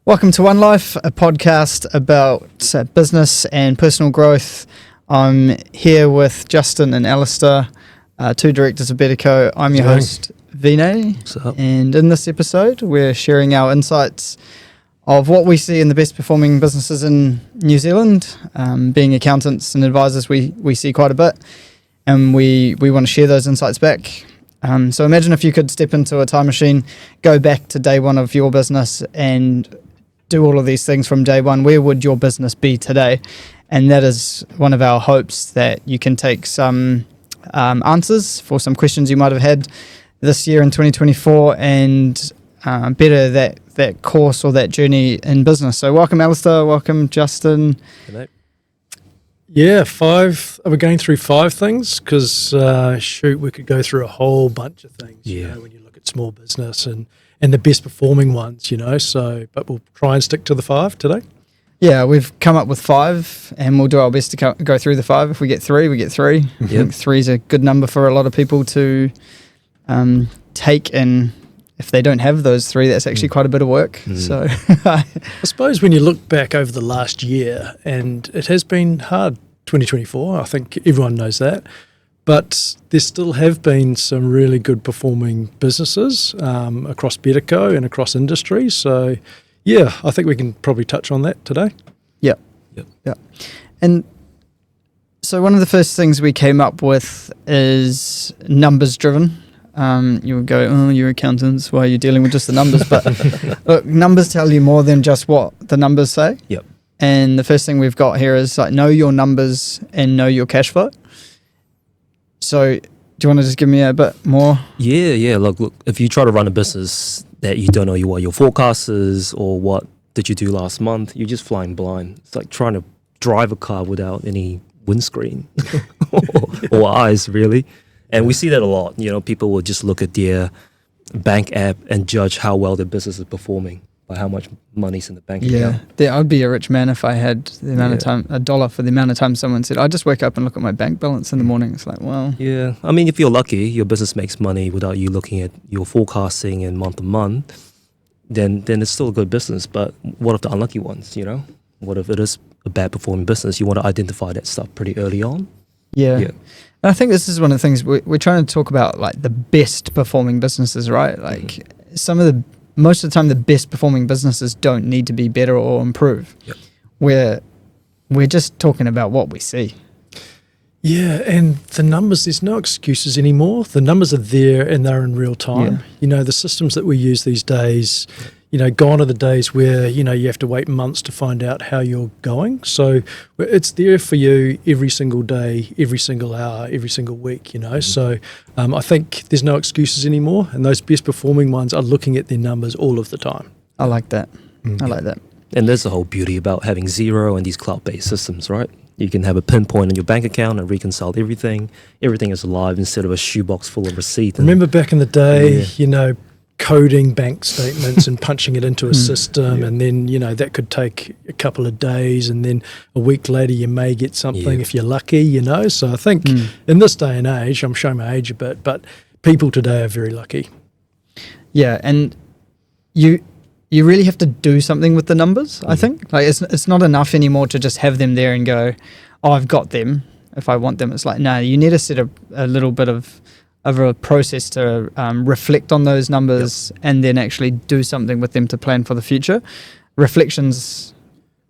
Welcome to OneLife, a podcast about business and personal growth. I'm here with Justin and Alistair, two directors of BetterCo. I'm your host, Vinay. What's up? And in this episode, we're sharing our insights of what we see in the best performing businesses in New Zealand. Being accountants and advisors, we see quite a bit, and we want to share those insights back. So imagine if you could step into a time machine, go back to day one of your business and do all of these things from day one. Where would your business be today? And that is one of our hopes, that you can take some answers for some questions you might have had this year in 2024 and better that course or that journey in business. So welcome, Alistair. Welcome, Justin. Hello. Yeah, we're going through 5 things because, we could go through a whole bunch of things, when you look at small business and the best performing ones, but we'll try and stick to the 5 today. Yeah, we've come up with 5 and we'll do our best to go through the 5. If we get 3, we get 3. I think 3 is a good number for a lot of people to take, and if they don't have those 3, that's actually quite a bit of work. So I suppose when you look back over the last year, and it has been hard, 2024, I think everyone knows that, but there still have been some really good performing businesses across BetterCo and across industries. So, yeah, I think we can probably touch on that today. Yeah. And so one of the first things we came up with is numbers driven. You would go, oh, you're accountants, why are you dealing with just the numbers? But look, numbers tell you more than just what the numbers say. Yep. And the first thing we've got here is know your numbers and know your cash flow. So do you want to just give me a bit more? Yeah. Look, if you try to run a business that you don't know what your forecast is or what did you do last month, you're just flying blind. It's like trying to drive a car without any windscreen or eyes, really. And we see that a lot. People will just look at their bank app and judge how well their business is performing by how much money's in the bank account. Yeah, I'd be a rich man if I had the amount of time, $1 for the amount of time someone said, I just wake up and look at my bank balance in the morning. It's like, well. Yeah. I mean, if you're lucky, your business makes money without you looking at your forecasting and month to month, then it's still a good business. But what if the unlucky ones, What if it is a bad performing business? You want to identify that stuff pretty early on. Yeah. And I think this is one of the things we're trying to talk about, like the best performing businesses, right? Like most of the time, the best performing businesses don't need to be better or improve. We're just talking about what we see. Yeah, and the numbers, there's no excuses anymore. The numbers are there and they're in real time. The systems that we use these days, gone are the days where, you have to wait months to find out how you're going. So it's there for you every single day, every single hour, every single week, So I think there's no excuses anymore. And those best performing ones are looking at their numbers all of the time. I like that. I like that. And there's the whole beauty about having Xero and these cloud-based systems, right? You can have a pinpoint in your bank account and reconcile everything. Everything is live instead of a shoebox full of receipts. Remember back in the day, coding bank statements and punching it into a system, and then that could take a couple of days, and then a week later you may get something if you're lucky, So I think in this day and age, I'm showing my age a bit, but people today are very lucky. Yeah, and you really have to do something with the numbers. I think it's not enough anymore to just have them there and go, oh, I've got them if I want them. It's like, no, you need to set a little bit of a process to reflect on those numbers and then actually do something with them to plan for the future. Reflection's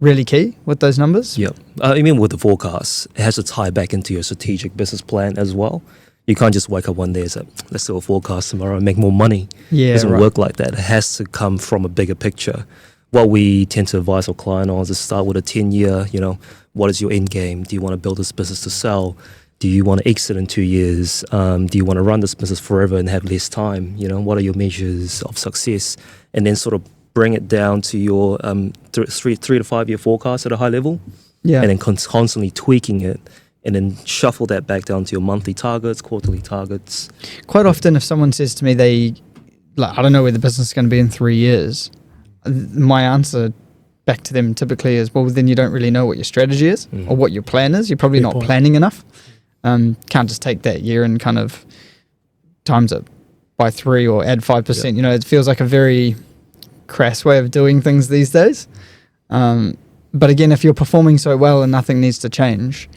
really key with those numbers. I mean, with the forecast, it has to tie back into your strategic business plan as well. You can't just wake up one day and say, let's do a forecast tomorrow and make more money. It doesn't work like that. It has to come from a bigger picture. What we tend to advise our client on is to start with a 10-year, what is your end game? Do you want to build this business to sell? Do you want to exit in 2 years? Do you want to run this business forever and have less time? What are your measures of success? And then sort of bring it down to your 3 to 5 year forecast at a high level. And then constantly tweaking it. And then shuffle that back down to your monthly targets, quarterly targets. Quite often if someone says to me I don't know where the business is going to be in 3 years, my answer back to them typically is, well, then you don't really know what your strategy is or what your plan is. You're probably not planning enough. Can't just take that year and kind of times it by 3 or add 5%. It feels like a very crass way of doing things these days. But again, if you're performing so well and nothing needs to change,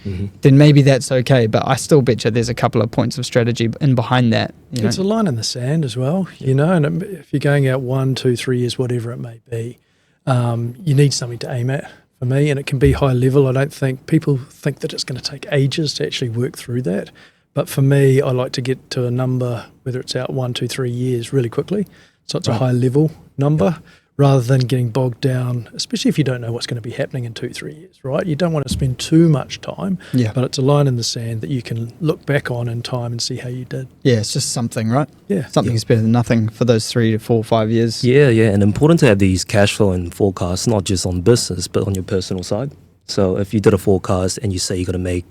then maybe that's okay. But I still bet you there's a couple of points of strategy in behind that. It's a line in the sand as well, and if you're going out 1, 2, 3 years, whatever it may be, you need something to aim at for me, and it can be high level. I don't think people think that it's going to take ages to actually work through that. But for me, I like to get to a number, whether it's out 1, 2, 3 years, really quickly. So it's a high level number. Rather than getting bogged down, especially if you don't know what's going to be happening in 2, 3 years, right? You don't want to spend too much time, but it's a line in the sand that you can look back on in time and see how you did. Yeah, it's just something, right? Yeah. Something is better than nothing for those 3 to 4, 5 years. Yeah, and important to have these cash flow and forecasts, not just on business, but on your personal side. So if you did a forecast and you say you're going to make,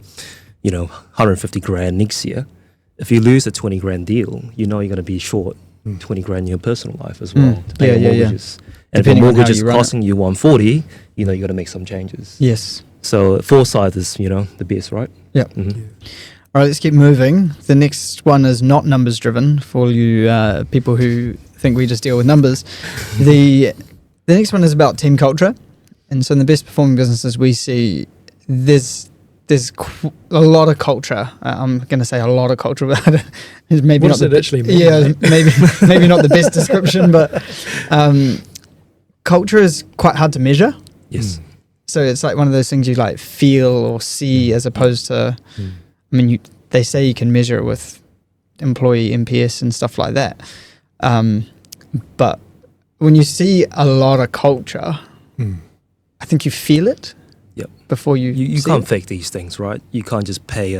150 grand next year, if you lose a 20 grand deal, you're going to be short 20 grand in your personal life as well. To pay your mortgages. And if your mortgage is costing you 140, you got to make some changes. Yes. So foresight is, the best, right? Yeah. All right, let's keep moving. The next one is not numbers driven for all you people who think we just deal with numbers. The next one is about team culture. And so in the best performing businesses we see, there's a lot of culture. I'm going to say a lot of culture, but it's maybe what does it actually mean? Yeah, maybe not the best description, but culture is quite hard to measure. Yes. So it's like one of those things you like feel or see as opposed to, they say you can measure it with employee NPS and stuff like that. But when you see a lot of culture, I think you feel it. Before you can't fake these things, right? You can't just pay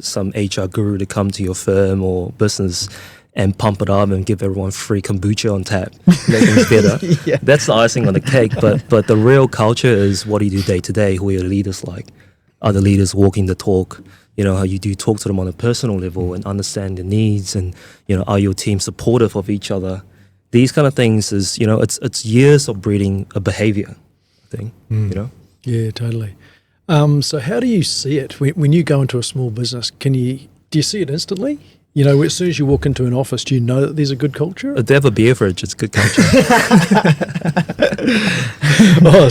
some HR guru to come to your firm or business and pump it up and give everyone free kombucha on tap, make things better. That's the icing on the cake. But the real culture is what do you do day to day? Who are your leaders like? Are the leaders walking the talk? How you do talk to them on a personal level and understand their needs, and are your team supportive of each other? These kind of things is it's years of breeding a behavior thing. Yeah, totally. So how do you see it when you go into a small business? Do you see it instantly? As soon as you walk into an office, do you know that there's a good culture? If they have a beer fridge, it's good culture.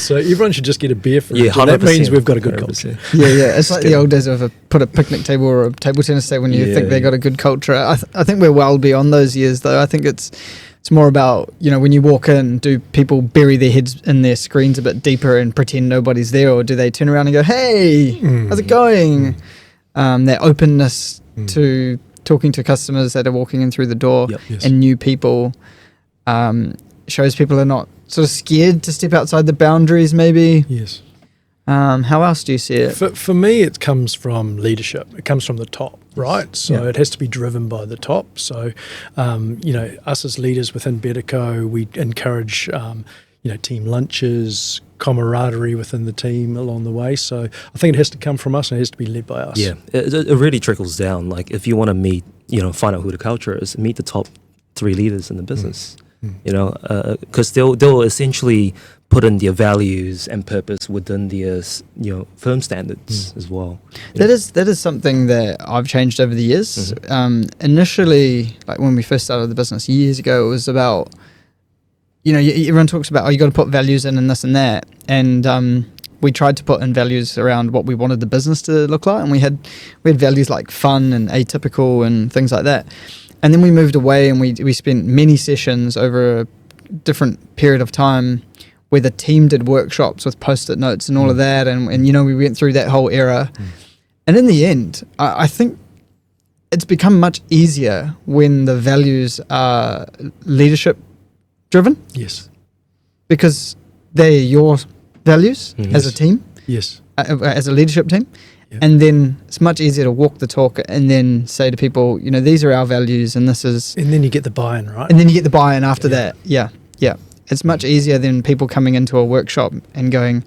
So everyone should just get a beer fridge. Yeah, 100%. That means we've got a good culture. Yeah. It's like the old days of put a picnic table or a table tennis table when you think they got a good culture. I think we're well beyond those years, though. I think it's more about, when you walk in, do people bury their heads in their screens a bit deeper and pretend nobody's there, or do they turn around and go, hey, how's it going? That openness to talking to customers that are walking in through the door and new people shows people are not sort of scared to step outside the boundaries, maybe. Yes. How else do you see it? For me, it comes from leadership. It comes from the top, right? So it has to be driven by the top. So, us as leaders within BetterCo, we encourage, team lunches, camaraderie within the team along the way. So I think it has to come from us and it has to be led by us. Yeah, it really trickles down. Like if you want to meet, find out who the culture is, meet the top 3 leaders in the business. Because they'll essentially put in their values and purpose within their firm standards as well. That is something that I've changed over the years. Initially, like when we first started the business years ago, it was about everyone talks about you got to put values in and this and that, and we tried to put in values around what we wanted the business to look like, and we had values like fun and atypical and things like that. And then we moved away and we spent many sessions over a different period of time where the team did workshops with post-it notes and all of that. And we went through that whole era. And in the end, I think it's become much easier when the values are leadership driven. Yes. Because they're your values as a team. Yes. As a leadership team. And then it's much easier to walk the talk and then say to people, these are our values and this is... And then you get the buy-in, right? And then you get the buy-in after that. Yeah. It's much easier than people coming into a workshop and going,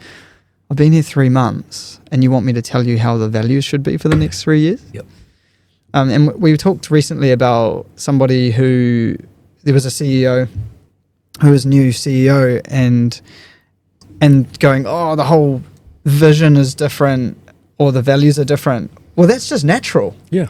I've been here 3 months and you want me to tell you how the values should be for the next 3 years? Yep. And we talked recently about somebody there was a CEO who was new CEO and going, the whole vision is different, or the values are different. Well, that's just natural. Yeah.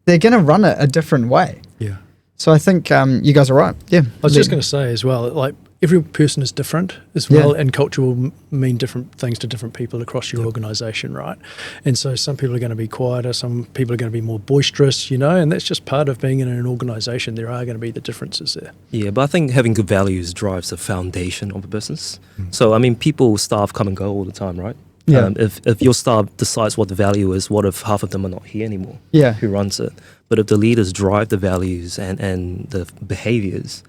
They're going to run it a different way. Yeah. So I think you guys are right. Yeah. I was just going to say as well, like every person is different as well, and culture will mean different things to different people across your organisation, right? And so some people are going to be quieter, some people are going to be more boisterous, and that's just part of being in an organisation. There are going to be the differences there. Yeah, but I think having good values drives the foundation of a business. So, I mean, staff come and go all the time, right? Yeah. If your staff decides what the value is, what if half of them are not here anymore? Yeah. Who runs it? But if the leaders drive the values and the behaviors,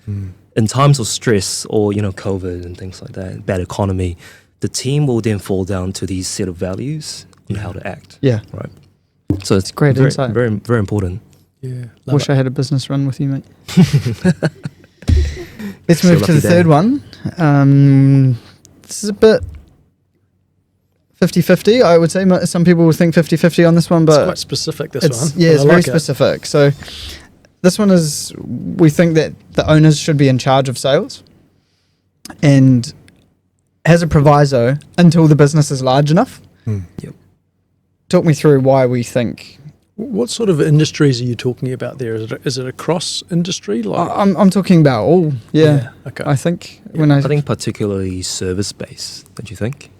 in times of stress or, COVID and things like that, bad economy, the team will then fall down to these set of values and how to act. Yeah. Right. So it's great very, insight. very, very important. Yeah. Wish I had a business run with you, mate. Let's move to the third one. This is a bit 50-50, I would say. Some people would think 50-50 on this one, but it's quite specific, this one. Yeah, it's very specific. So this one is, we think that the owners should be in charge of sales and has a proviso until the business is large enough. Yep. Talk me through why we think. What sort of industries are you talking about there? Is it across industry? I'm talking about all. Yeah. Okay. I think I think particularly service based. Don't you think?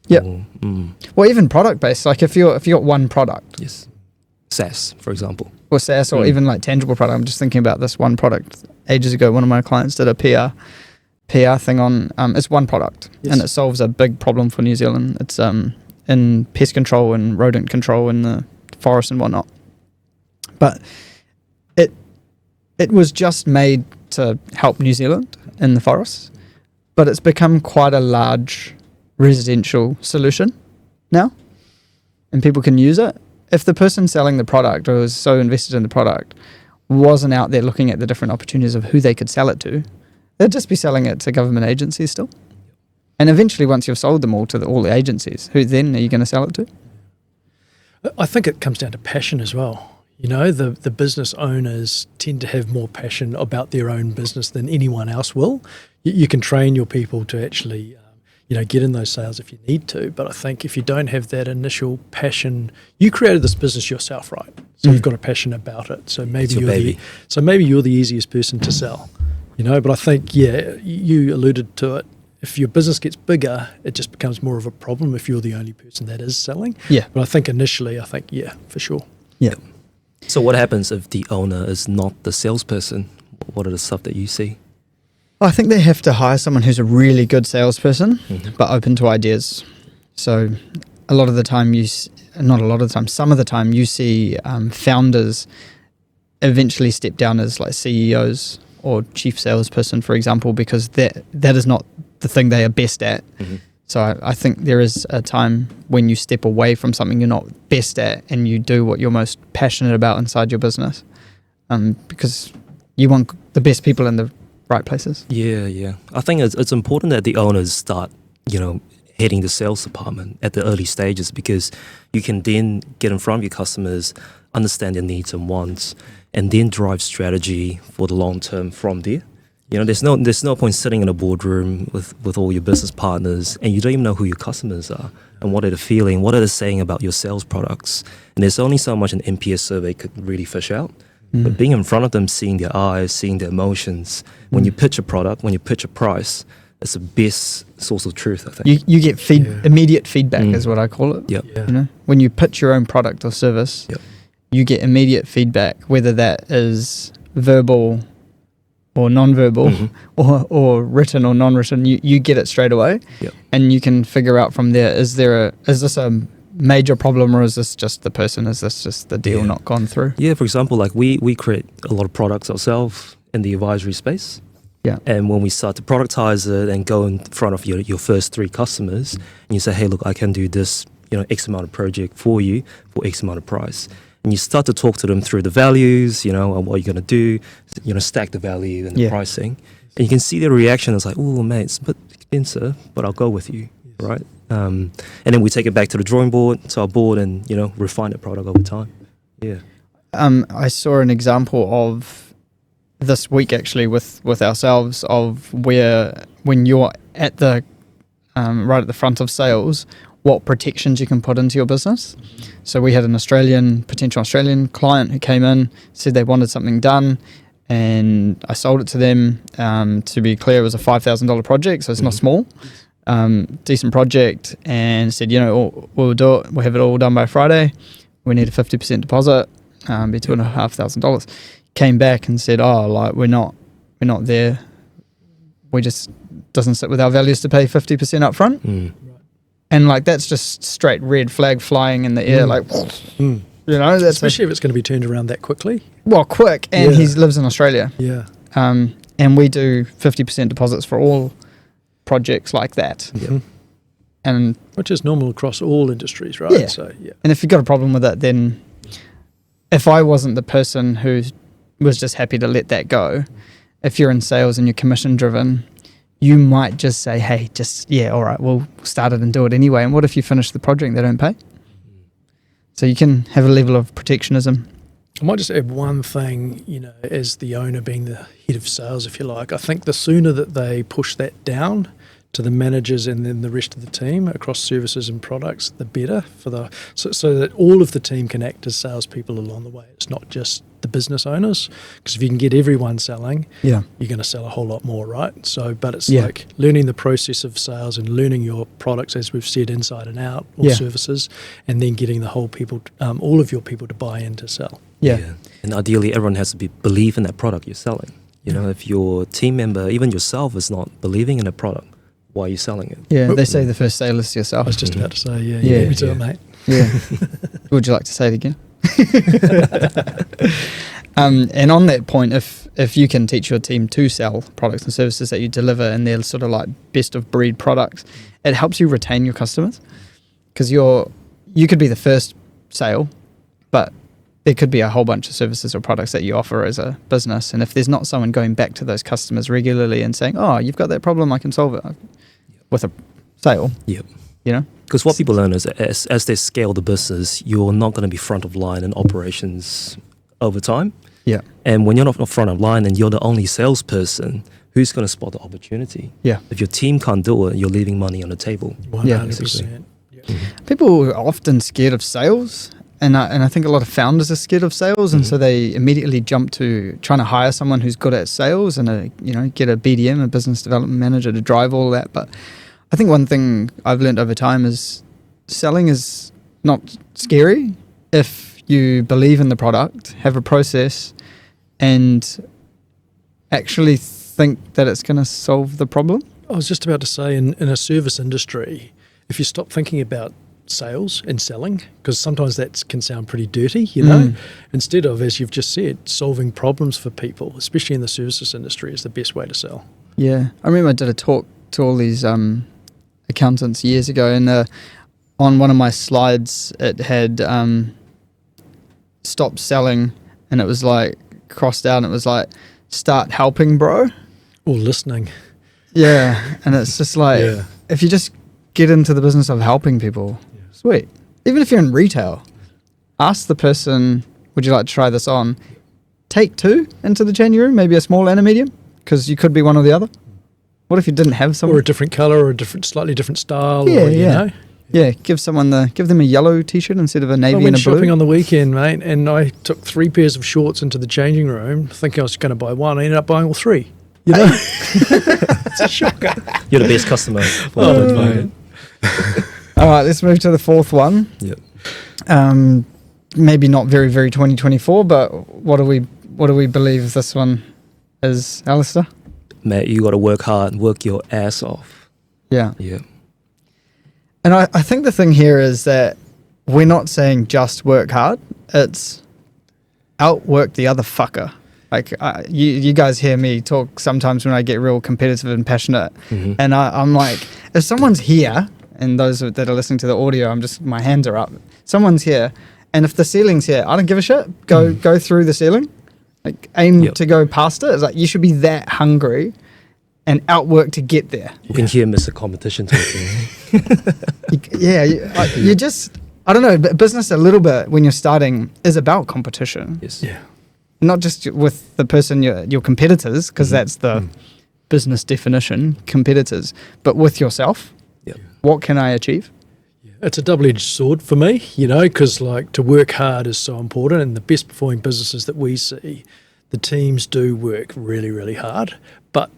Yeah. Well, even product based. Like if you got one product. Yes. SaaS, for example. Or SaaS, or even like tangible product. I'm just thinking about this one product. Ages ago, one of my clients did a PR thing on. It's one product, and it solves a big problem for New Zealand. It's in pest control and rodent control in the forest and whatnot. But it was just made to help New Zealand in the forests, but it's become quite a large residential solution now, and people can use it. If the person selling the product or was so invested in the product wasn't out there looking at the different opportunities of who they could sell it to, they'd just be selling it to government agencies still. And eventually, once you've sold them all to all the agencies, who then are you going to sell it to? I think it comes down to passion as well. The business owners tend to have more passion about their own business than anyone else will. You can train your people to actually get in those sales if you need to. But I think if you don't have that initial passion, you created this business yourself, right? So you've got a passion about it. So maybe you're the easiest person to sell, But I think, you alluded to it. If your business gets bigger, it just becomes more of a problem if you're the only person that is selling. Yeah. But I think initially, for sure. Yeah. So what happens if the owner is not the salesperson? What are the stuff that you see? I think they have to hire someone who's a really good salesperson, but open to ideas. So some of the time you see founders eventually step down as like CEOs or chief salesperson, for example, because that is not the thing they are best at. So I think there is a time when you step away from something you're not best at and you do what you're most passionate about inside your business, because you want the best people in the right places. Yeah. I think it's important that the owners start, heading the sales department at the early stages, because you can then get in front of your customers, understand their needs and wants, and then drive strategy for the long term from there. There's no point sitting in a boardroom with all your business partners and you don't even know who your customers are and what are they feeling, what are they saying about your sales products. And there's only so much an NPS survey could really fish out. But being in front of them, seeing their eyes, seeing their emotions, when you pitch a product, when you pitch a price, it's the best source of truth, I think. You get immediate feedback is what I call it. Yep. Yeah. When you pitch your own product or service, you get immediate feedback, whether that is verbal or non-verbal or written or non-written. You get it straight away, and you can figure out from there, is this a major problem, or is this just the person? Is this just the deal not gone through? Yeah, for example, like we create a lot of products ourselves in the advisory space. Yeah. And when we start to productize it and go in front of your first 3 customers, and you say, hey, look, I can do this, X amount of project for you for X amount of price. And you start to talk to them through the values, and what you're going to do, stack the value and the pricing. And you can see their reaction. It's like, oh, mate, it's a bit expensive, but I'll go with you, right? And then we take it back to the drawing board, to our board, and, refine the product over time. Yeah. I saw an example of this week, actually, with ourselves, of where when you're at the right at the front of sales, what protections you can put into your business. So we had an potential Australian client who came in, said they wanted something done, and I sold it to them. To be clear, it was a $5,000 project, so it's not small. Decent project, and said, we'll do it. We'll have it all done by Friday. We need a 50% deposit, be $2,500. Came back and said, we're not there. We just doesn't sit with our values to pay 50% up front. And that's just straight red flag flying in the air, that's especially if it's going to be turned around that quickly. Well, quick, and he lives in Australia. Yeah. And we do 50% deposits for all projects like that. And which is normal across all industries, right? Yeah. So, and if you've got a problem with it, then if I wasn't the person who was just happy to let that go, if you're in sales and you're commission driven, you might just say, hey, all right, we'll start it and do it anyway. And what if you finish the project and they don't pay? So you can have a level of protectionism. I might just add one thing, as the owner being the head of sales, if you like. I think the sooner that they push that down to the managers and then the rest of the team across services and products, the better so that all of the team can act as salespeople along the way. It's not just the business owners, because if you can get everyone selling, you're going to sell a whole lot more, right? So, but it's like learning the process of sales and learning your products, as we've said, inside and out, or services, and then getting the whole people, all of your people, to buy in to sell. Yeah. And ideally, everyone has to believe in that product you're selling. If your team member, even yourself, is not believing in a product, why are you selling it? Yeah, they say the first sale is to yourself. I was just about to say, you beat me to it, mate. Yeah. Would you like to say it again? And on that point, if you can teach your team to sell products and services that you deliver, and they're sort of like best of breed products, it helps you retain your customers, because you could be the first sale, but there could be a whole bunch of services or products that you offer as a business, and if there's not someone going back to those customers regularly and saying, you've got that problem, I can solve it with a sale. Because what people learn is as they scale the business, you're not going to be front of line in operations over time. Yeah. And when you're not front of line and you're the only salesperson, who's going to spot the opportunity? Yeah. If your team can't do it, you're leaving money on the table. 100%. People are often scared of sales. And I think a lot of founders are scared of sales, and so they immediately jump to trying to hire someone who's good at sales and get a BDM, a business development manager, to drive all that. But I think one thing I've learned over time is selling is not scary if you believe in the product, have a process, and actually think that it's going to solve the problem. I was just about to say, in a service industry, if you stop thinking about sales and selling, because sometimes that can sound pretty dirty, instead of, as you've just said, solving problems for people, especially in the services industry, is the best way to sell. Yeah. I remember I did a talk to all these accountants years ago, and on one of my slides it had stop selling, and it was like crossed out, and it was like start helping, bro. Or listening. Yeah. And it's just like, if you just get into the business of helping people, sweet. Even if you're in retail, ask the person, would you like to try this on? Take 2 into the changing room, maybe a small and a medium, because you could be one or the other. What if you didn't have someone? Or a different colour, or a slightly different style. Yeah, give them a yellow t-shirt instead of a navy and a blue. I went shopping on the weekend, mate, and I took 3 pairs of shorts into the changing room, thinking I was going to buy one. I ended up buying all 3. It's a shocker. You're the best customer. All right, let's move to the fourth one. Yep. Maybe not very, very 2024, but what do we believe this one is, Alistair? Mate, you got to work hard and work your ass off. Yeah. Yeah. And I think the thing here is that we're not saying just work hard. It's outwork the other fucker. Like you guys hear me talk sometimes when I get real competitive and passionate, and I'm like, if someone's here, and those that are listening to the audio, my hands are up. Someone's here, and if the ceiling's here, I don't give a shit. Go through the ceiling, like aim to go past it. It's like you should be that hungry and outwork to get there. You can hear Mr. Competition talking. You just, I don't know, but business a little bit when you're starting is about competition. Yes. Yeah. Not just with the person, your competitors, because that's the business definition, competitors, but with yourself. Yep. What can I achieve? It's a double-edged sword for me, because to work hard is so important, and the best performing businesses that we see, the teams do work really, really hard, but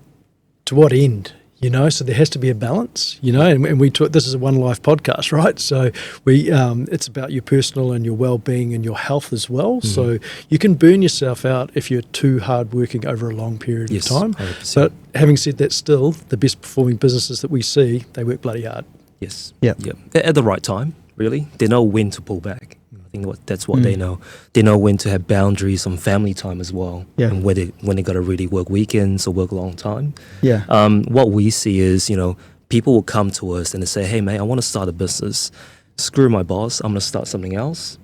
to what end? You know, so there has to be a balance, you know, and we talk, this is a OneLife podcast, right? So it's about your personal and your well-being and your health as well. Mm-hmm. So you can burn yourself out if you're too hard working over a long period of time. 100%. But having said that, still the best performing businesses that we see, they work bloody hard. Yes. Yep. At the right time, really. They know when to pull back. I think that's what they know. They know when to have boundaries on family time as well, and when they got to really work weekends or work a long time. Yeah. What we see is, you know, people will come to us and they say, "Hey, mate, I want to start a business. Screw my boss. I'm going to start something else."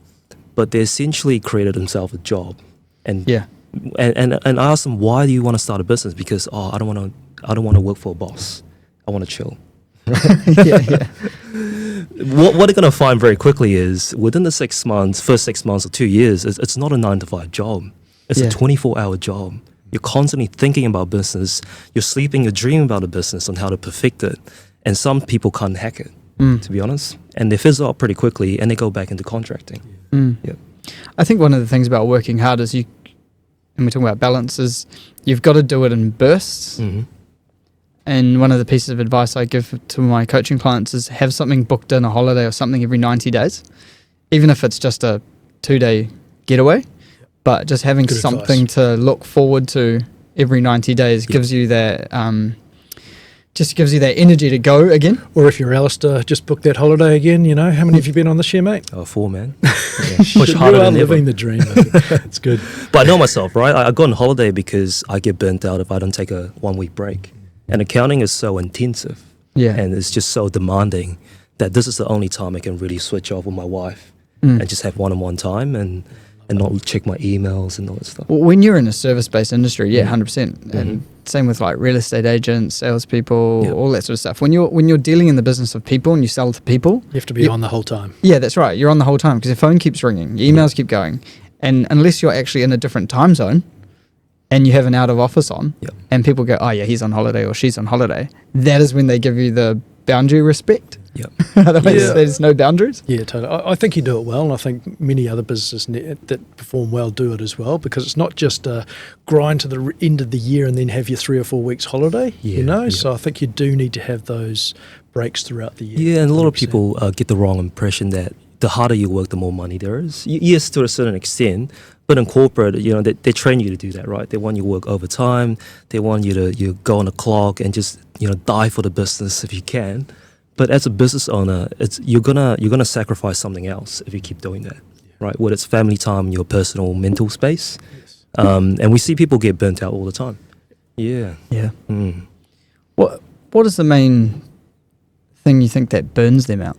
But they essentially created themselves a job, and I ask them, "Why do you want to start a business?" Because I don't want to work for a boss. I want to chill. What they're going to find very quickly is within the first 6 months or 2 years, it's not a 9-to-5 job. It's a 24-hour job. You're constantly thinking about business. You're sleeping, you're dreaming about a business on how to perfect it. And some people can't hack it, to be honest. And they fizzle out pretty quickly and they go back into contracting. Yeah. I think one of the things about working hard is and we're talking about balance, is you've got to do it in bursts. Mm-hmm. And one of the pieces of advice I give to my coaching clients is have something booked in, a holiday or something every 90 days, even if it's just a 2-day getaway. But just having good something advice to look forward to every 90 days gives you that gives you that energy to go again. Or if you're Alistair, just book that holiday again. You know, how many have you been on this year, mate? 4, man. Push harder than ever. You are living the dream. It's good. But I know myself, right? I go on holiday because I get burnt out if I don't take a 1-week break. And accounting is so intensive, and it's just so demanding that this is the only time I can really switch off with my wife and just have one-on-one time and not check my emails and all that stuff. Well, when you're in a service-based industry, 100%, and same with like real estate agents, salespeople, all that sort of stuff. When you're dealing in the business of people and you sell to people, you have to be on the whole time. Yeah, that's right. You're on the whole time because your phone keeps ringing, your emails keep going, and unless you're actually in a different time zone and you have an out of office on, and people go, "Oh yeah, he's on holiday or she's on holiday," that is when they give you the boundary respect. Otherwise, there's no boundaries. Yeah, totally. I think you do it well, and I think many other businesses that perform well do it as well, because it's not just a grind to the end of the year and then have your 3 or 4 weeks holiday. So I think you do need to have those breaks throughout the year. Yeah, and a lot of people get the wrong impression that the harder you work, the more money there is. Yes, to a certain extent. But in corporate, they train you to do that, right? They want you to work overtime. They want you to go on the clock and just die for the business if you can. But as a business owner, you're gonna sacrifice something else if you keep doing that, right? Whether it's family time, your personal mental space, and we see people get burnt out all the time. Yeah. What is the main thing you think that burns them out?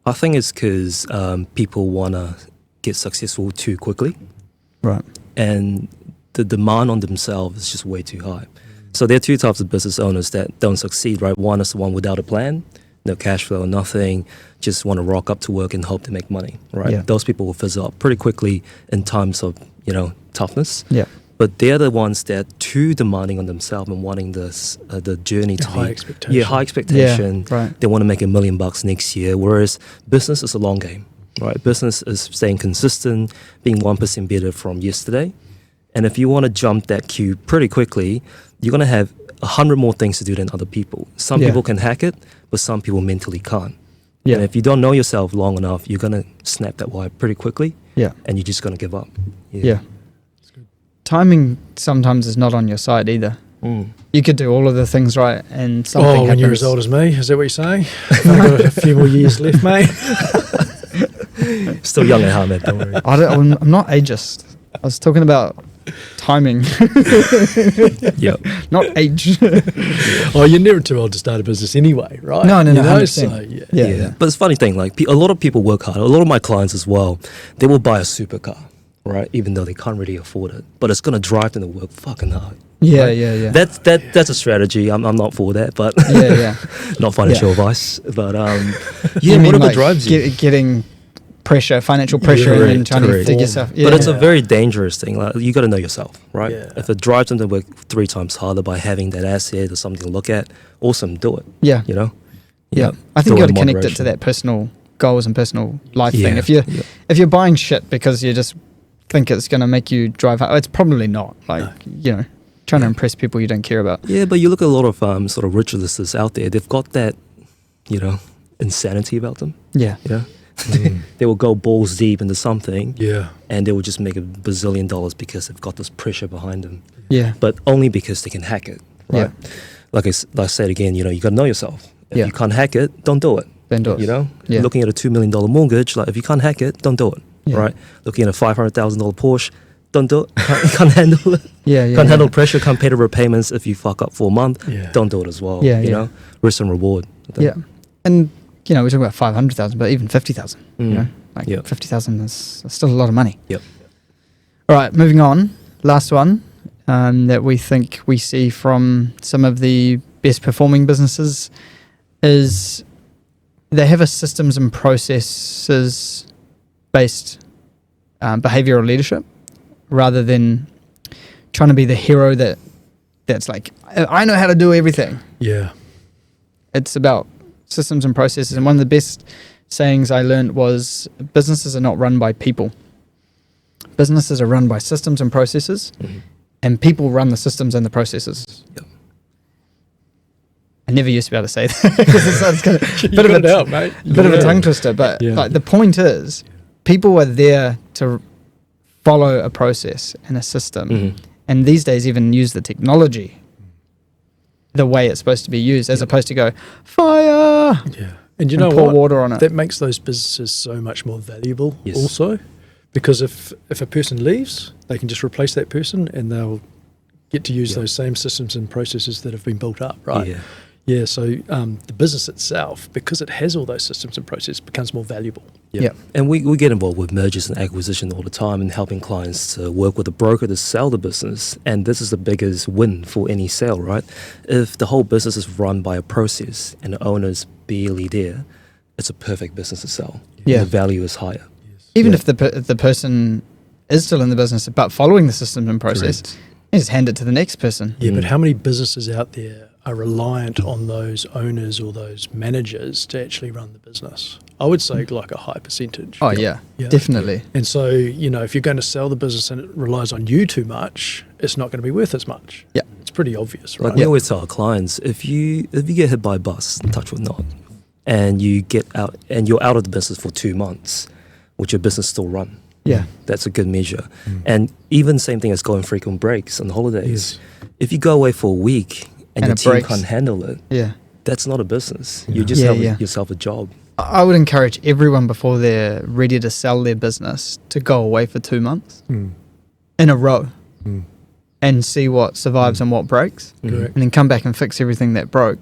I think it's because people wanna get successful too quickly, right? And the demand on themselves is just way too high. So there are 2 types of business owners that don't succeed, right? One is the one without a plan, no cash flow, nothing, just want to rock up to work and hope to make money, right? Yeah. Those people will fizzle up pretty quickly in times of, toughness. Yeah. But they're the ones that are too demanding on themselves and wanting the journey to high be expectation. Yeah, high expectation. Yeah, right. They want to make $1 million next year, whereas business is a long game, right? Business is staying consistent, being 1% better from yesterday. And if you want to jump that queue pretty quickly, you're going to have 100 more things to do than other people. Some people can hack it, but some people mentally can't. Yeah. And if you don't know yourself long enough, you're going to snap that wire pretty quickly. Yeah. And you're just going to give up. Yeah. That's good. Timing sometimes is not on your side either. You could do all of the things right and something happens. When you're as old as me, is that what you're saying? I've got a few more years left, mate. Still young at heart, mate, don't worry. I'm not ageist. I was talking about timing. Not age. Oh, you're never too old to start a business anyway, right? No, 100%. So, yeah. But it's a funny thing, like a lot of people work hard. A lot of my clients as well, they will buy a supercar, right? Even though they can't really afford it, but it's going to drive them to work fucking hard. Yeah, right? yeah. That's a strategy. I'm not for that, but not financial advice. But whatever drives you, getting pressure, financial pressure, and then trying to dig yourself. But it's a very dangerous thing. Like, you got to know yourself, right? Yeah. If it drives them to work 3 times harder by having that asset or something to look at, awesome, do it. Yeah, Yeah. I think you got to connect it to that personal goals and personal life thing. If you're buying shit because you're just think it's going to make you drive out. It's probably not. Trying to impress people you don't care about. Yeah, but you look at a lot of sort of ritualists out there. They've got that, insanity about them. Yeah. Yeah. They will go balls deep into something. Yeah. And they will just make $1 bazillion because they've got this pressure behind them. Yeah. But only because they can hack it, right? Yeah. Like I said again, you got to know yourself. If you can't hack it, don't do it. Don't do it. Looking at a $2 million mortgage, like if you can't hack it, don't do it, right? Looking at a $500,000 Porsche, don't do it. You can't handle it. Can't handle pressure, can't pay the repayments if you fuck up for a month. Yeah. Don't do it as well. You know, risk and reward. Yeah. And, we're talking about 500,000, but even 50,000, 50,000 is still a lot of money. Yep. All right, moving on. Last one that we think we see from some of the best performing businesses is they have a systems and processes based behavioral leadership rather than trying to be the hero that's like, I know how to do everything. Yeah. It's about systems and processes. And one of the best sayings I learned was businesses are not run by people. Businesses are run by systems and processes, and people run the systems and the processes. Yep. I never used to be able to say that because it's kind of bit of a tongue twister. But the point is, people are there to follow a process and a system, and these days even use the technology the way it's supposed to be used, as opposed to go fire. Yeah, and you know pour what? Water on it. That makes those businesses so much more valuable. Also, because if a person leaves, they can just replace that person, and they'll get to use those same systems and processes that have been built up. Right. Yeah. Yeah, so the business itself, because it has all those systems and processes, becomes more valuable. Yeah. And we get involved with mergers and acquisition all the time and helping clients to work with a broker to sell the business. And this is the biggest win for any sale, right? If the whole business is run by a process and the owner's barely there, it's a perfect business to sell. Yeah. And the value is higher. Even if the person is still in the business but following the systems and process, you just hand it to the next person. Yeah, but how many businesses out there are reliant on those owners or those managers to actually run the business? I would say like a high percentage. Oh, yeah, definitely. And so, if you're going to sell the business and it relies on you too much, it's not going to be worth as much. Yeah. It's pretty obvious, right? Like we always tell our clients, if you get hit by a bus, touch wood not, and you get out and you're out of the business for 2 months, would your business still run? Yeah. That's a good measure. And even same thing as going frequent breaks on holidays. If you go away for a week and your team can't handle it, that's not a business. You just have yourself a job. I would encourage everyone before they're ready to sell their business to go away for 2 months in a row and see what survives and what breaks, and then come back and fix everything that broke.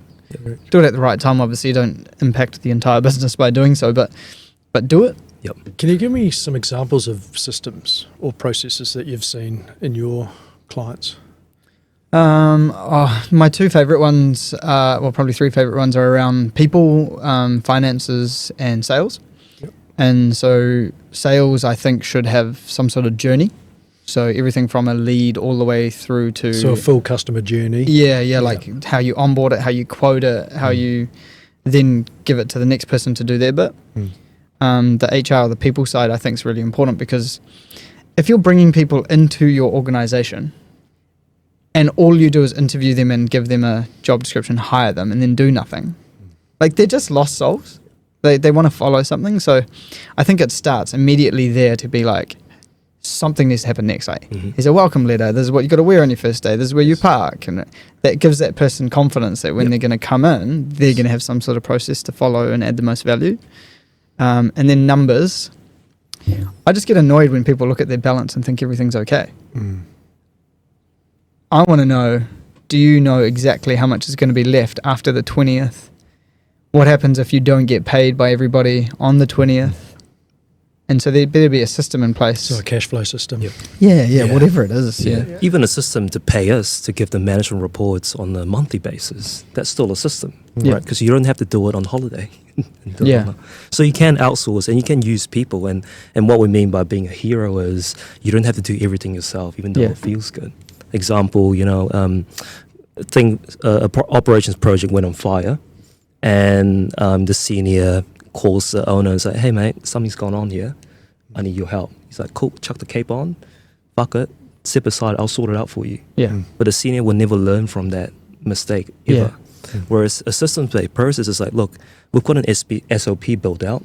Do it at the right time. Obviously, you don't impact the entire business by doing so, but do it. Yep. Can you give me some examples of systems or processes that you've seen in your clients? My two favourite ones, probably three favourite ones, are around people, finances, and sales. Yep. And so sales, I think, should have some sort of journey. So everything from a lead all the way through to... So a full customer journey. Yeah, like how you onboard it, how you quote it, how you then give it to the next person to do their bit. The HR, the people side, I think is really important, because if you're bringing people into your organisation and all you do is interview them and give them a job description, hire them, and then do nothing, like they're just lost souls. They want to follow something. So I think it starts immediately there to be like, something needs to happen next. Like, here's a welcome letter. This is what you got to wear on your first day. This is where you park. And that gives that person confidence that when they're going to come in, they're going to have some sort of process to follow and add the most value. And then numbers. I just get annoyed when people look at their balance and think everything's okay. I want to know, do you know exactly how much is going to be left after the 20th? What happens if you don't get paid by everybody on the 20th? And so there better be a system in place. So a cash flow system. Yeah, whatever it is. Yeah. Even a system to pay us to give the management reports on a monthly basis. That's still a system, right? Because you don't have to do it on holiday. So you can outsource and you can use people. And what we mean by being a hero is you don't have to do everything yourself, even though it feels good. Example, operations project went on fire, and the senior calls the owner and say, "Hey mate, something's gone on here. I need your help. He's like, cool, chuck the cape on, fuck it, step aside, I'll sort it out for you. Yeah. But a senior will never learn from that mistake ever. Whereas a systems-based process is like, look, we've got an SOP built out,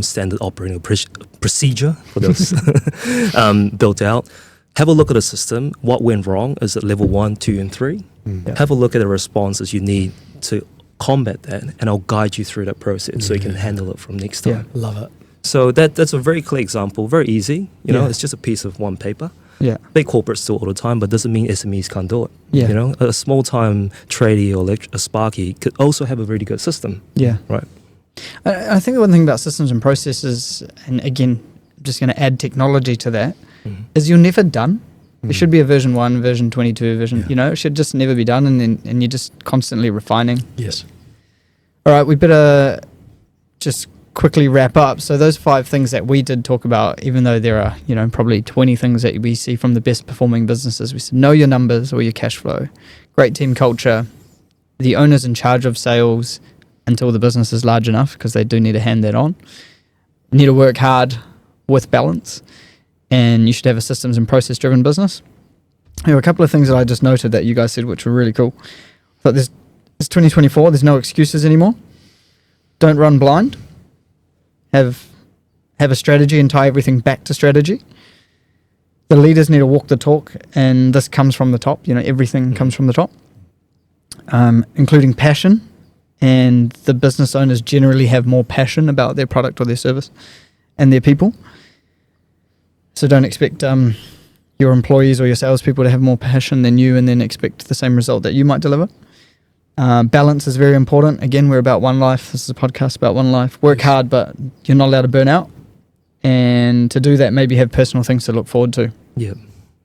standard operating procedure for those built out. Have a look at the system. What went wrong? Is it level 1, 2, and 3? Have a look at the responses you need to combat that, and I'll guide you through that process so you can handle it from next time. Love it. So that's a very clear example, very easy. You know, it's just a piece of one paper. Yeah. Big corporates do it all the time, but doesn't mean SMEs can't do it. Yeah. You know, a small-time tradie or a Sparky could also have a really good system. Yeah. Right. I think the one thing about systems and processes, and again, I'm just going to add technology to that, is you're never done. There should be a version 1, version 22, version, you know, it should just never be done, and you're just constantly refining. Yes. All right, we better just quickly wrap up. So those 5 things that we did talk about, even though there are, you know, probably 20 things that we see from the best performing businesses, we said know your numbers or your cash flow, great team culture, the owner's in charge of sales until the business is large enough, because they do need to hand that on. You need to work hard with balance, and you should have a systems and process driven business. There were a couple of things that I just noted that you guys said which were really cool. But it's 2024, there's no excuses anymore. Don't run blind. Have a strategy and tie everything back to strategy. The leaders need to walk the talk, and this comes from the top. You know, everything comes from the top, including passion. And the business owners generally have more passion about their product or their service and their people. So don't expect your employees or your salespeople to have more passion than you and then expect the same result that you might deliver. Balance is very important. Again, we're about OneLife. This is a podcast about OneLife. Work hard, but you're not allowed to burn out. And to do that, maybe have personal things to look forward to. Yeah.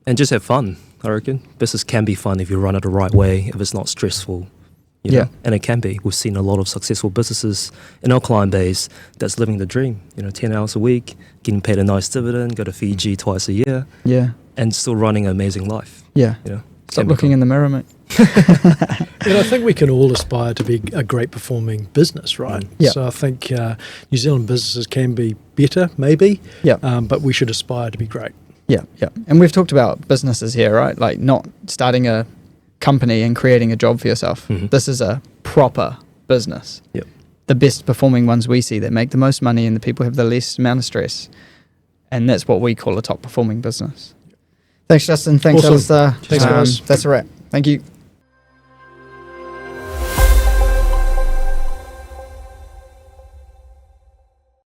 And just have fun, I reckon. Business can be fun if you run it the right way, if it's not stressful. You know? And it can be. We've seen a lot of successful businesses in our client base that's living the dream. You know, 10 hours a week, getting paid a nice dividend, go to Fiji twice a year. Yeah. And still running an amazing life. Yeah. You know, stop looking in the mirror, mate. And I think we can all aspire to be a great performing business, right? Yeah. So I think New Zealand businesses can be better, maybe. Yeah. But we should aspire to be great. Yeah. Yeah. And we've talked about businesses here, right? Like not starting a company and creating a job for yourself. This is a proper business. Yep. The best performing ones we see that make the most money and the people have the least amount of stress. And that's what we call a top performing business. Thanks, Justin. Thanks, Awesome. Alistair. Thanks, guys. That's a wrap. Thank you.